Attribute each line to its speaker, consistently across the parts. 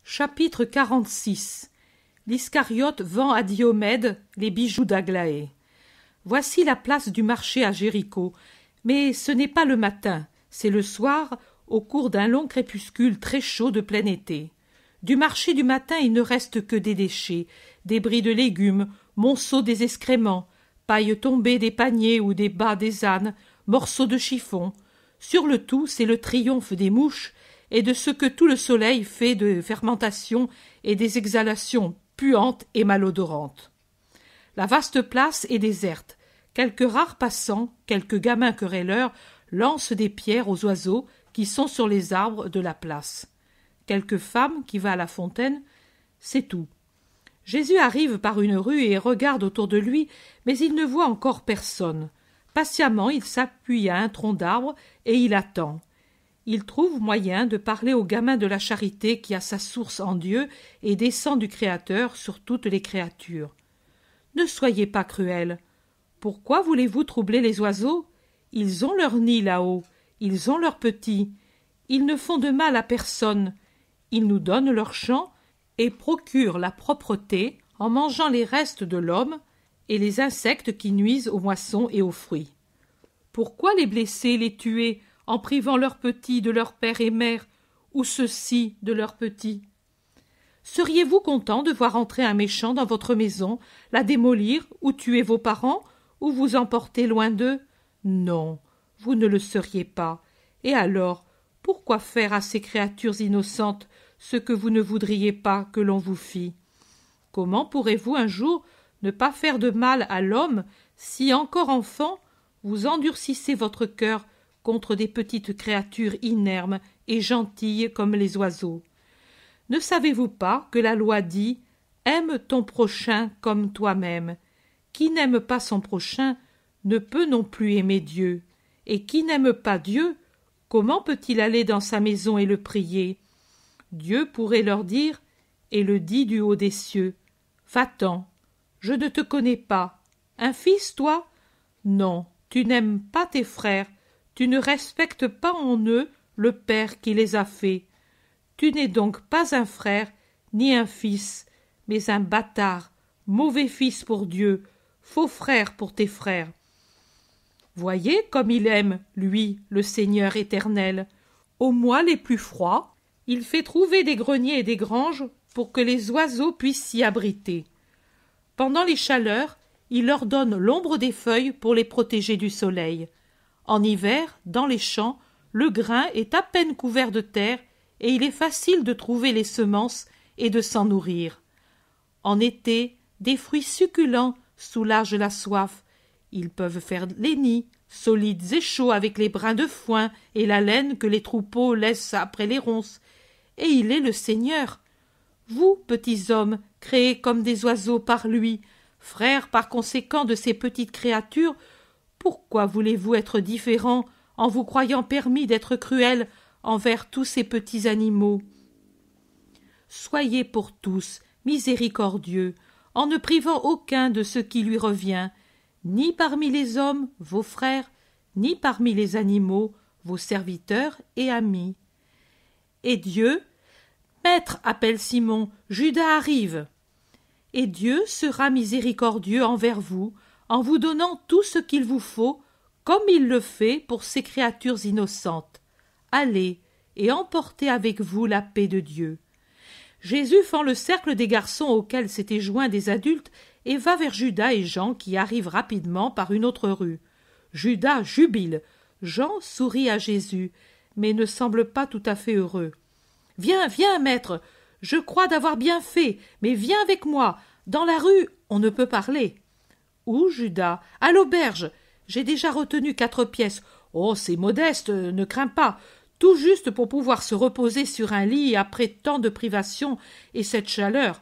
Speaker 1: Chapitre 46. L'Iscariote vend à Diomède les bijoux d'Aglaé. Voici la place du marché à Jéricho, mais ce n'est pas le matin, c'est le soir, au cours d'un long crépuscule très chaud de plein été. Du marché du matin il ne reste que des déchets, débris de légumes, monceaux des excréments, paille tombée des paniers ou des bas des ânes, morceaux de chiffon. Sur le tout, c'est le triomphe des mouches et de ce que tout le soleil fait de fermentation et des exhalations puantes et malodorantes. La vaste place est déserte. Quelques rares passants, quelques gamins querelleurs lancent des pierres aux oiseaux qui sont sur les arbres de la place. Quelques femmes qui va à la fontaine, c'est tout. Jésus arrive par une rue et regarde autour de lui, mais il ne voit encore personne. Patiemment, il s'appuie à un tronc d'arbre et il attend. Il trouve moyen de parler au gamin de la charité qui a sa source en Dieu et descend du Créateur sur toutes les créatures. Ne soyez pas cruels. Pourquoi voulez-vous troubler les oiseaux? Ils ont leur nid là-haut, ils ont leurs petits. Ils ne font de mal à personne. Ils nous donnent leur champ et procurent la propreté en mangeant les restes de l'homme et les insectes qui nuisent aux moissons et aux fruits. Pourquoi les blesser, les tuer, en privant leurs petits de leur père et mère, ou ceux-ci de leurs petits? Seriez-vous content de voir entrer un méchant dans votre maison, la démolir, ou tuer vos parents, ou vous emporter loin d'eux? Non, vous ne le seriez pas. Et alors, pourquoi faire à ces créatures innocentes ce que vous ne voudriez pas que l'on vous fît? Comment pourrez-vous un jour ne pas faire de mal à l'homme si, encore enfant, vous endurcissez votre cœur contre des petites créatures inermes et gentilles comme les oiseaux? Ne savez-vous pas que la loi dit « Aime ton prochain comme toi-même » ? Qui n'aime pas son prochain ne peut non plus aimer Dieu. Et qui n'aime pas Dieu, comment peut-il aller dans sa maison et le prier? Dieu pourrait leur dire, et le dit du haut des cieux, « Va-t'en, je ne te connais pas. Un fils, toi? Non, tu n'aimes pas tes frères, tu ne respectes pas en eux le Père qui les a faits. Tu n'es donc pas un frère, ni un fils, mais un bâtard, mauvais fils pour Dieu, faux frère pour tes frères. Voyez comme il aime, lui, le Seigneur éternel. Aux mois les plus froids, il fait trouver des greniers et des granges pour que les oiseaux puissent s'y abriter. Pendant les chaleurs, il leur donne l'ombre des feuilles pour les protéger du soleil. En hiver, dans les champs, le grain est à peine couvert de terre et il est facile de trouver les semences et de s'en nourrir. En été, des fruits succulents soulagent la soif. Ils peuvent faire les nids, solides et chauds avec les brins de foin et la laine que les troupeaux laissent après les ronces. Et il est le Seigneur. Vous, petits hommes, créés comme des oiseaux par lui, frères par conséquent de ces petites créatures, pourquoi voulez-vous être différents en vous croyant permis d'être cruels envers tous ces petits animaux? Soyez pour tous miséricordieux, en ne privant aucun de ce qui lui revient, ni parmi les hommes, vos frères, ni parmi les animaux, vos serviteurs et amis. Et Dieu, Maître, appelle Simon, Judas arrive. Et Dieu sera miséricordieux envers vous, en vous donnant tout ce qu'il vous faut, comme il le fait pour ces créatures innocentes. Allez, et emportez avec vous la paix de Dieu. Jésus fend le cercle des garçons auxquels s'étaient joints des adultes et va vers Judas et Jean qui arrivent rapidement par une autre rue. Judas jubile. Jean sourit à Jésus, mais ne semble pas tout à fait heureux. « Viens, viens, maître, je crois d'avoir bien fait, mais viens avec moi. Dans la rue, on ne peut parler. »« Où, Judas? À l'auberge. J'ai déjà retenu 4 pièces. Oh, c'est modeste, ne crains pas. Tout juste pour pouvoir se reposer sur un lit après tant de privations et cette chaleur,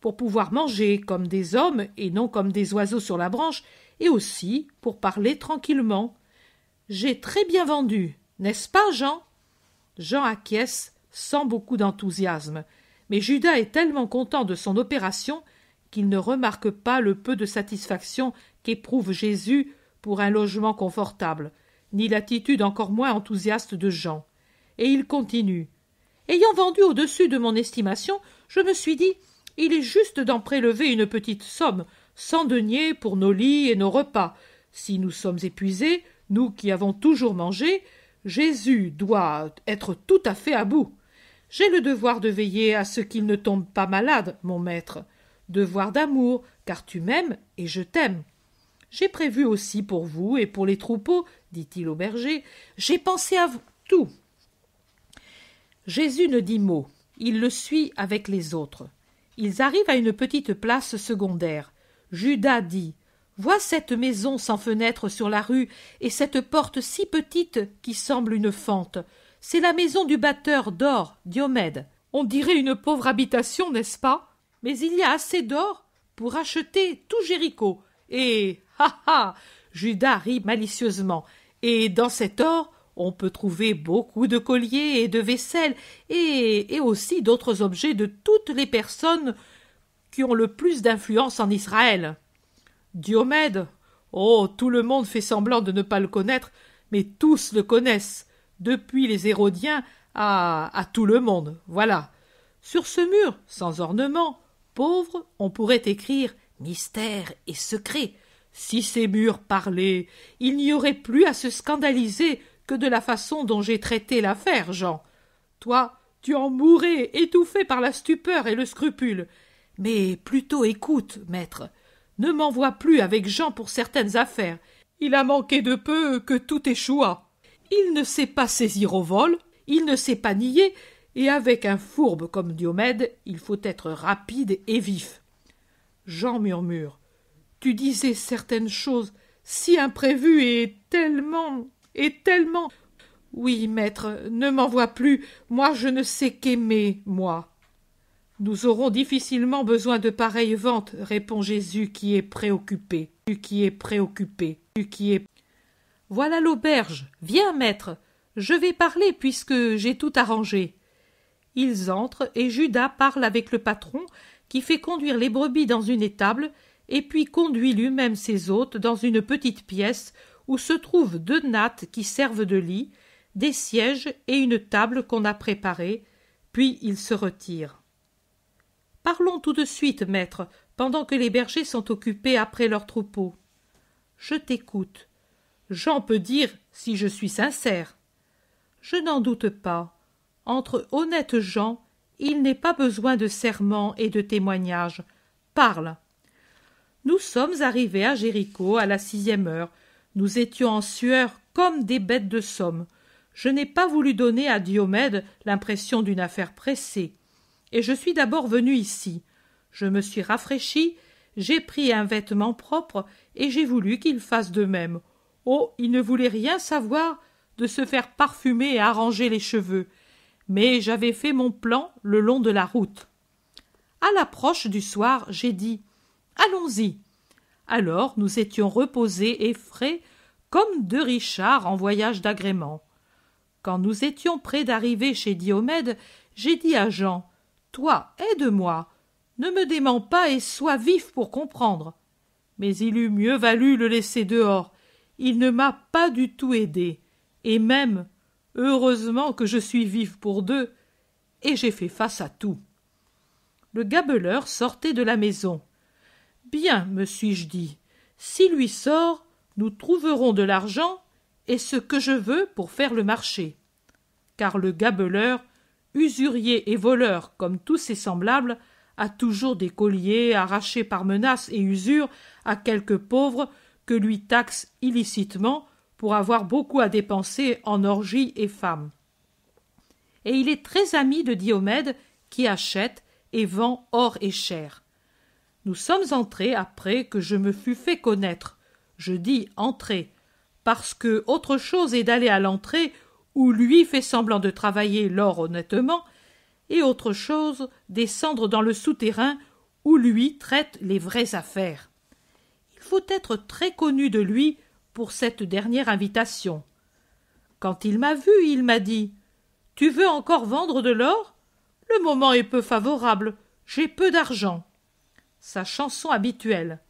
Speaker 1: pour pouvoir manger comme des hommes et non comme des oiseaux sur la branche, et aussi pour parler tranquillement. J'ai très bien vendu, n'est-ce pas, Jean? » Jean acquiesce sans beaucoup d'enthousiasme, mais Judas est tellement content de son opération qu'il ne remarque pas le peu de satisfaction qu'éprouve Jésus pour un logement confortable, ni l'attitude encore moins enthousiaste de Jean. Et il continue. Ayant vendu au-dessus de mon estimation, je me suis dit, il est juste d'en prélever une petite somme, 100 deniers pour nos lits et nos repas. Si nous sommes épuisés, nous qui avons toujours mangé, Jésus doit être tout à fait à bout. J'ai le devoir de veiller à ce qu'il ne tombe pas malade, mon maître. Devoir d'amour, car tu m'aimes et je t'aime. J'ai prévu aussi pour vous et pour les troupeaux, dit-il au berger. J'ai pensé à tout. Jésus ne dit mot. Il le suit avec les autres. Ils arrivent à une petite place secondaire. Judas dit « Vois cette maison sans fenêtre sur la rue et cette porte si petite qui semble une fente. C'est la maison du batteur d'or, Diomède. On dirait une pauvre habitation, n'est-ce pas? Mais il y a assez d'or pour acheter tout Jéricho. Et, Judas rit malicieusement. Et dans cet or, on peut trouver beaucoup de colliers et de vaisselle et aussi d'autres objets de toutes les personnes qui ont le plus d'influence en Israël. Diomède, oh, tout le monde fait semblant de ne pas le connaître, mais tous le connaissent, depuis les Hérodiens à tout le monde, voilà. Sur ce mur, sans ornement, pauvre, on pourrait écrire « mystère et secret ». Si ces murs parlaient, il n'y aurait plus à se scandaliser que de la façon dont j'ai traité l'affaire, Jean. Toi, tu en mourrais, étouffé par la stupeur et le scrupule. Mais plutôt écoute, maître, ne m'envoie plus avec Jean pour certaines affaires. Il a manqué de peu que tout échoua. Il ne sait pas saisir au vol, il ne sait pas nier, et avec un fourbe comme Diomède, il faut être rapide et vif. Jean murmure. Tu disais certaines choses si imprévues et tellement. Oui, maître, ne m'envoie plus, moi je ne sais qu'aimer, moi. Nous aurons difficilement besoin de pareilles ventes, répond Jésus qui est préoccupé. Voilà l'auberge. Viens, maître. Je vais parler puisque j'ai tout arrangé. Ils entrent et Judas parle avec le patron qui fait conduire les brebis dans une étable et puis conduit lui-même ses hôtes dans une petite pièce où se trouvent 2 nattes qui servent de lit, des sièges et une table qu'on a préparée, puis il se retire. Parlons tout de suite, maître, pendant que les bergers sont occupés après leur troupeau. Je t'écoute. Jean peut dire si je suis sincère. Je n'en doute pas. Entre honnêtes gens, il n'est pas besoin de serments et de témoignages. Parle. Nous sommes arrivés à Jéricho à la 6e heure. Nous étions en sueur comme des bêtes de somme. Je n'ai pas voulu donner à Diomède l'impression d'une affaire pressée. Et je suis d'abord venu ici. Je me suis rafraîchi, j'ai pris un vêtement propre et j'ai voulu qu'il fasse de même. Oh, il ne voulait rien savoir de se faire parfumer et arranger les cheveux. Mais j'avais fait mon plan le long de la route. À l'approche du soir, j'ai dit « Allons-y ». Alors nous étions reposés et frais comme 2 richards en voyage d'agrément. Quand nous étions près d'arriver chez Diomède, j'ai dit à Jean « Toi, aide-moi, ne me démens pas et sois vif pour comprendre. » Mais il eût mieux valu le laisser dehors. Il ne m'a pas du tout aidé. Et même, heureusement que je suis vif pour 2, et j'ai fait face à tout. Le gabeleur sortait de la maison. « Bien, me suis-je dit, s'il lui sort, nous trouverons de l'argent et ce que je veux pour faire le marché. » Car le gabeleur, usurier et voleur comme tous ses semblables, a toujours des colliers arrachés par menace et usure à quelques pauvres que lui taxe illicitement pour avoir beaucoup à dépenser en orgies et femmes. Et il est très ami de Diomède qui achète et vend or et chair. Nous sommes entrés après que je me fus fait connaître. Je dis entrés, parce que autre chose est d'aller à l'entrée où lui fait semblant de travailler l'or honnêtement, et autre chose descendre dans le souterrain où lui traite les vraies affaires. Il faut être très connu de lui pour cette dernière invitation. Quand il m'a vu, il m'a dit « Tu veux encore vendre de l'or ? Le moment est peu favorable, j'ai peu d'argent. » Sa chanson habituelle.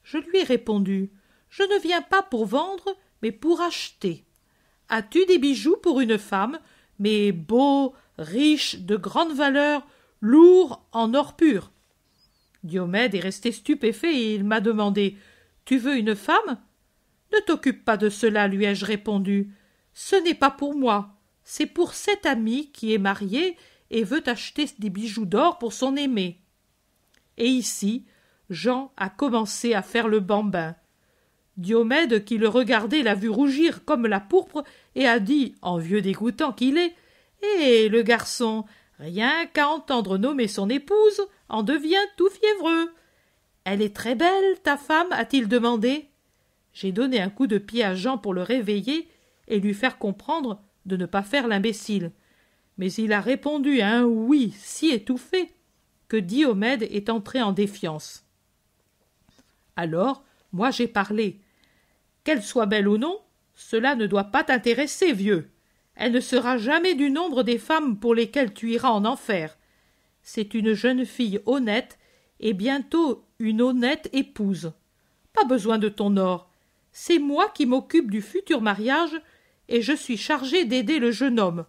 Speaker 1: Je lui ai répondu « Je ne viens pas pour vendre, mais pour acheter. As-tu des bijoux pour une femme, mais beaux, riche, de grande valeur, lourd en or pur. Diomède est resté stupéfait et il m'a demandé « Tu veux une femme ?» « Ne t'occupe pas de cela, lui ai-je répondu. Ce n'est pas pour moi, c'est pour cet ami qui est marié et veut acheter des bijoux d'or pour son aimé. » Et ici, Jean a commencé à faire le bambin. Diomède, qui le regardait, l'a vu rougir comme la pourpre et a dit, en vieux dégoûtant qu'il est, « Eh, le garçon, rien qu'à entendre nommer son épouse, en devient tout fiévreux. »« Elle est très belle, ta femme ?» a-t-il demandé. J'ai donné un coup de pied à Jean pour le réveiller et lui faire comprendre de ne pas faire l'imbécile. Mais il a répondu à un oui si étouffé que Diomède est entré en défiance. Alors, moi j'ai parlé. Qu'elle soit belle ou non, cela ne doit pas t'intéresser, vieux. Elle ne sera jamais du nombre des femmes pour lesquelles tu iras en enfer. C'est une jeune fille honnête et bientôt une honnête épouse. Pas besoin de ton or. C'est moi qui m'occupe du futur mariage et je suis chargé d'aider le jeune homme.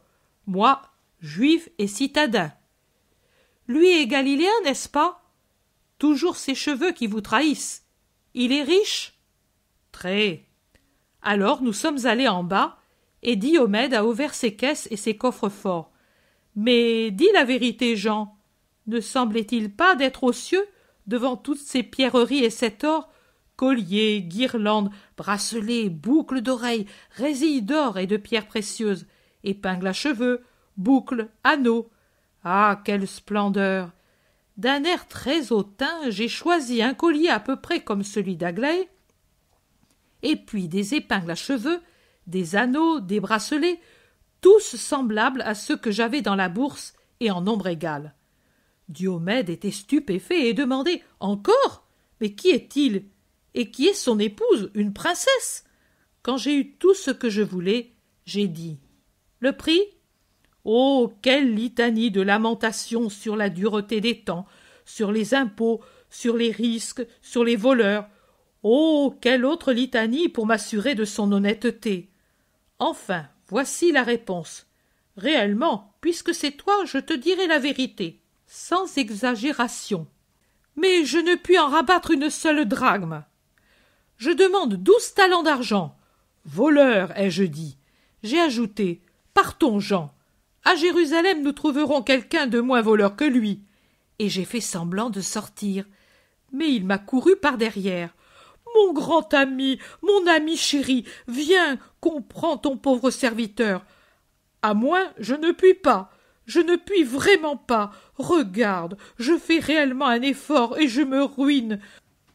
Speaker 1: Moi, juif et citadin. Lui est galiléen, n'est-ce pas? Toujours ses cheveux qui vous trahissent. Il est riche? Très. Alors nous sommes allés en bas, et Diomède a ouvert ses caisses et ses coffres forts. Mais dis la vérité, Jean, ne semblait-il pas d'être aux cieux devant toutes ces pierreries et cet or, colliers, guirlandes, bracelets, boucles d'oreilles, résilles d'or et de pierres précieuses, épingles à cheveux, boucles, anneaux. Ah, quelle splendeur! D'un air très hautain, j'ai choisi un collier à peu près comme celui d'Aglaé, et puis des épingles à cheveux, des anneaux, des bracelets, tous semblables à ceux que j'avais dans la bourse et en nombre égal. Diomède était stupéfait et demandait « Encore? Mais qui est-il? Et qui est son épouse, une princesse ?» Quand j'ai eu tout ce que je voulais, j'ai dit « Le prix? Oh, quelle litanie de lamentations sur la dureté des temps, sur les impôts, sur les risques, sur les voleurs. Oh, quelle autre litanie pour m'assurer de son honnêteté. Enfin, voici la réponse. Réellement, puisque c'est toi, je te dirai la vérité, sans exagération. Mais je ne puis en rabattre une seule drachme. Je demande 12 talents d'argent. Voleur, ai-je dit. J'ai ajouté, partons, Jean. À Jérusalem, nous trouverons quelqu'un de moins voleur que lui. Et j'ai fait semblant de sortir. Mais il m'a couru par derrière. Mon grand ami, mon ami chéri, viens, comprends ton pauvre serviteur. À moins, je ne puis pas. Je ne puis vraiment pas. Regarde, je fais réellement un effort et je me ruine.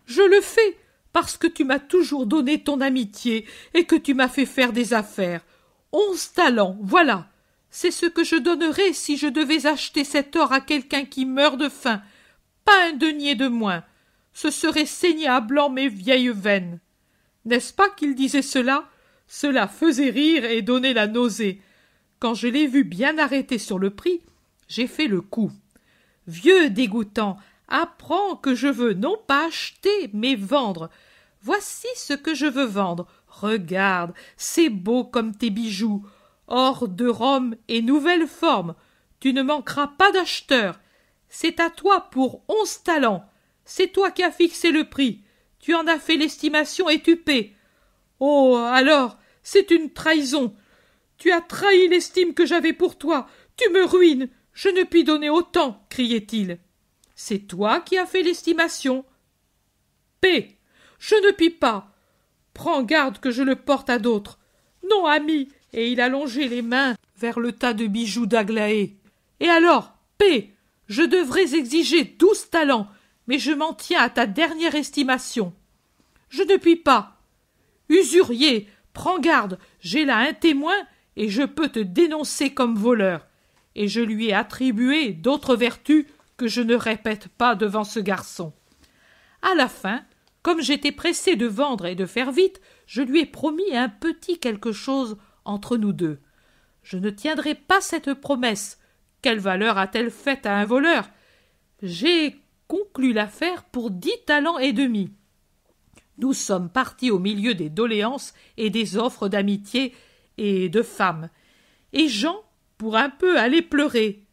Speaker 1: Je le fais parce que tu m'as toujours donné ton amitié et que tu m'as fait faire des affaires. 11 talents, voilà. C'est ce que je donnerais si je devais acheter cet or à quelqu'un qui meurt de faim. Pas un denier de moins. Ce serait saigner à blanc mes vieilles veines. N'est-ce pas qu'il disait cela? Cela faisait rire et donnait la nausée. Quand je l'ai vu bien arrêté sur le prix, j'ai fait le coup. Vieux dégoûtant, apprends que je veux non pas acheter, mais vendre. Voici ce que je veux vendre. Regarde, c'est beau comme tes bijoux. Or de Rome et nouvelle forme. Tu ne manqueras pas d'acheteurs. C'est à toi pour 11 talents. C'est toi qui as fixé le prix. Tu en as fait l'estimation et tu paies. Oh, alors, c'est une trahison. Tu as trahi l'estime que j'avais pour toi. Tu me ruines. Je ne puis donner autant, criait-il. C'est toi qui as fait l'estimation. Paie. Je ne puis pas. Prends garde que je le porte à d'autres. Non, ami. Et il allongeait les mains vers le tas de bijoux d'Aglaé. Et alors, paie. Je devrais exiger 12 talents, mais je m'en tiens à ta dernière estimation. Je ne puis pas. Usurier, prends garde, j'ai là un témoin, et je peux te dénoncer comme voleur. Et je lui ai attribué d'autres vertus que je ne répète pas devant ce garçon. À la fin, comme j'étais pressé de vendre et de faire vite, je lui ai promis un petit quelque chose entre nous deux. Je ne tiendrai pas cette promesse. Quelle valeur a-t-elle faite à un voleur? J'ai conclu l'affaire pour 10 talents et demi. Nous sommes partis au milieu des doléances et des offres d'amitié et de femme. Et Jean, pour un peu aller pleurer.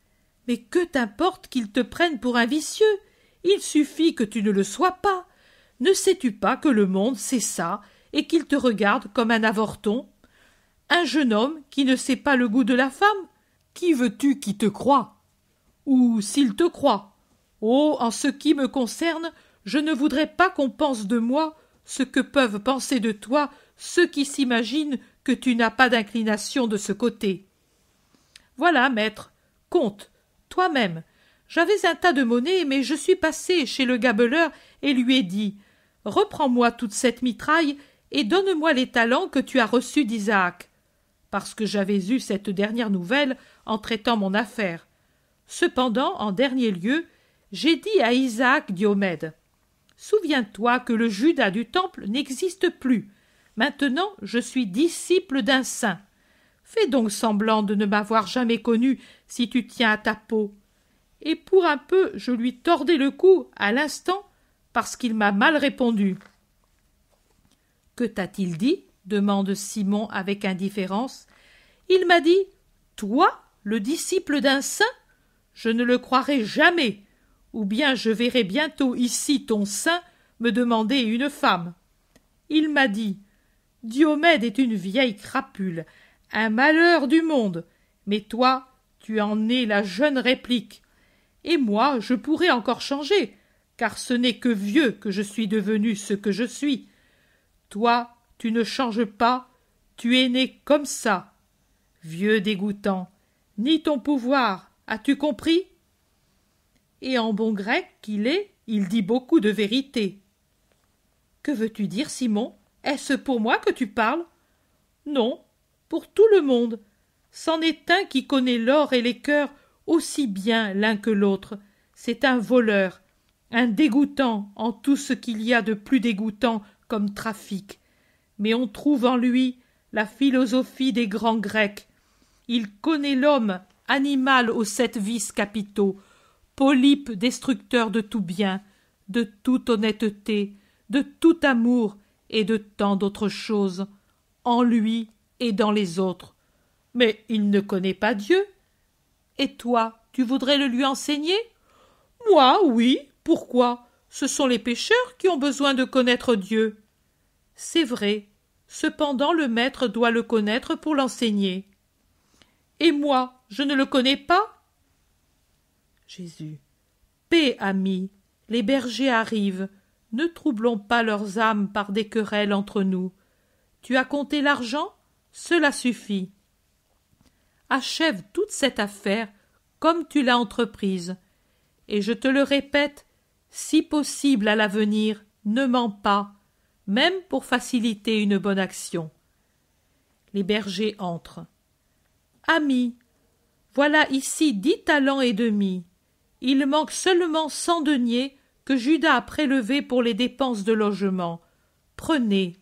Speaker 1: Mais que t'importe qu'ils te prennent pour un vicieux? Il suffit que tu ne le sois pas. Ne sais-tu pas que le monde, c'est ça, et qu'il te regarde comme un avorton? Un jeune homme qui ne sait pas le goût de la femme? Qui veux-tu qui te croie? Ou s'il te croit? Oh, en ce qui me concerne, je ne voudrais pas qu'on pense de moi ce que peuvent penser de toi ceux qui s'imaginent que tu n'as pas d'inclination de ce côté. Voilà, maître, compte, toi-même. J'avais un tas de monnaie, mais je suis passé chez le gabeleur et lui ai dit « Reprends-moi toute cette mitraille et donne-moi les talents que tu as reçus d'Isaac. » Parce que j'avais eu cette dernière nouvelle en traitant mon affaire. Cependant, en dernier lieu, j'ai dit à Isaac Diomède « Souviens-toi que le Judas du temple n'existe plus. Maintenant, je suis disciple d'un saint. Fais donc semblant de ne m'avoir jamais connu si tu tiens à ta peau. » Et pour un peu, je lui tordais le cou à l'instant parce qu'il m'a mal répondu. « Que t'a-t-il dit ?» demande Simon avec indifférence. « Il m'a dit « Toi, le disciple d'un saint ? Je ne le croirai jamais, ou bien je verrai bientôt ici ton saint me demander une femme. » Il m'a dit « Diomède est une vieille crapule, un malheur du monde, mais toi, tu en es la jeune réplique. Et moi, je pourrais encore changer, car ce n'est que vieux que je suis devenu ce que je suis. Toi, tu ne changes pas, tu es né comme ça. Vieux dégoûtant, ni ton pouvoir, as-tu compris? Et en bon grec qu'il est, il dit beaucoup de vérité. Que veux-tu dire, Simon? Est-ce pour moi que tu parles? Non, pour tout le monde. C'en est un qui connaît l'or et les cœurs aussi bien l'un que l'autre. C'est un voleur, un dégoûtant en tout ce qu'il y a de plus dégoûtant comme trafic. Mais on trouve en lui la philosophie des grands Grecs. Il connaît l'homme, animal aux 7 vices capitaux, polype destructeur de tout bien, de toute honnêteté, de tout amour et de tant d'autres choses, en lui et dans les autres. Mais il ne connaît pas Dieu. Et toi, tu voudrais le lui enseigner? Moi, oui. Pourquoi? Ce sont les pécheurs qui ont besoin de connaître Dieu. C'est vrai. Cependant, le maître doit le connaître pour l'enseigner. Et moi, je ne le connais pas? Jésus. Paix, amis. Les bergers arrivent. Ne troublons pas leurs âmes par des querelles entre nous. Tu as compté l'argent? Cela suffit. Achève toute cette affaire comme tu l'as entreprise. Et je te le répète, si possible à l'avenir, ne mens pas, même pour faciliter une bonne action. Les bergers entrent. Amis, voilà ici 10 talents et demi. Il manque seulement 100 deniers que Judas a prélevés pour les dépenses de logement. Prenez.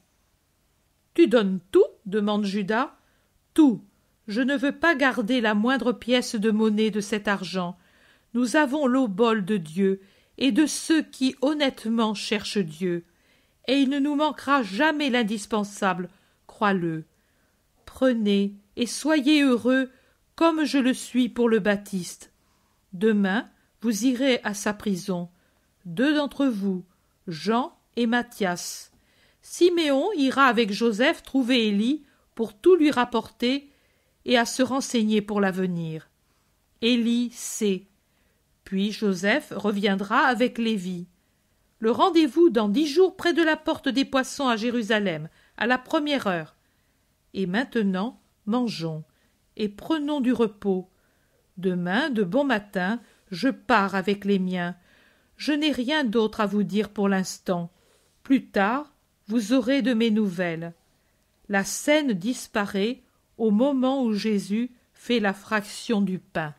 Speaker 1: Tu donnes tout? Demande Judas. Tout. Je ne veux pas garder la moindre pièce de monnaie de cet argent. Nous avons l'obole de Dieu et de ceux qui honnêtement cherchent Dieu. Et il ne nous manquera jamais l'indispensable, crois-le. Prenez et soyez heureux comme je le suis pour le Baptiste. Demain, vous irez à sa prison. 2 d'entre vous, Jean et Matthias. Siméon ira avec Joseph trouver Élie pour tout lui rapporter et à se renseigner pour l'avenir. Élie sait. Puis Joseph reviendra avec Lévi. Le rendez-vous dans 10 jours près de la porte des Poissons à Jérusalem, à la 1re heure. Et maintenant, mangeons et prenons du repos. Demain, de bon matin, je pars avec les miens. Je n'ai rien d'autre à vous dire pour l'instant. Plus tard, vous aurez de mes nouvelles. La scène disparaît au moment où Jésus fait la fraction du pain.